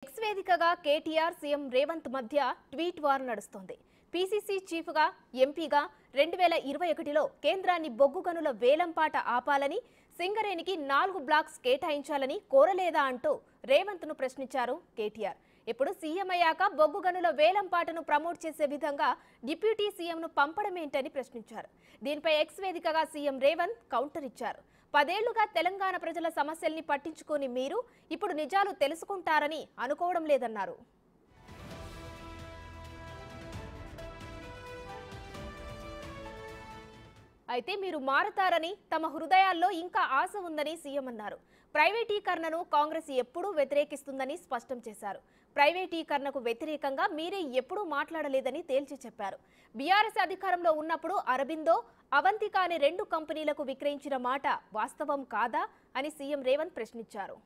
X వేదికగా KTR CM Revanth మధ్య tweet war నడుస్తోంది. పీసీసీ చీఫ్గా ఎంపీగా 2021లో కేంద్రాన్ని బొగ్గు గనుల వేలంపాట ఆపాలని, సింగరేణికి 4 బ్లాక్స్ కేటాయించాలని కోరలేదా అంటూ రేవంత్ను ప్రశ్నించారు కేటీఆర్. ఇప్పుడు సీఎం అయ్యాక బొగ్గు గనుల వేలంపాటను ప్రమోట్ చేసే విధంగా డిప్యూటీ సీఎంను పంపడమేంటని ప్రశ్నించారు. దీనిపై ఎక్స్ వేదికగా సీఎం రేవంత్ కౌంటర్ ఇచ్చారు. 10 ఏళ్లుగా తెలంగాణ ప్రజల సమస్యల్ని పట్టించుకొని మీరు ఇప్పుడు నిజాలు తెలుసుకుంటారని అనుకోవడం లేదన్నారు. అయితే మీరు మారతారని, తమ హృదయాల్లో ఇంకా ఆశ ఉందని సీఎం అన్నారు. ప్రైవేటీకరణను కాంగ్రెస్ ఎప్పుడూ వ్యతిరేకిస్తుందని స్పష్టం చేశారు. ప్రైవేటీకరణకు వ్యతిరేకంగా మీరే ఎప్పుడూ మాట్లాడలేదని తేల్చి చెప్పారు. బీఆర్ఎస్ అధికారంలో ఉన్నప్పుడు అరబిందో, అవంతిక అనే 2 కంపెనీలకు విక్రయించిన మాట వాస్తవం కాదా అని సీఎం రేవంత్ ప్రశ్నించారు.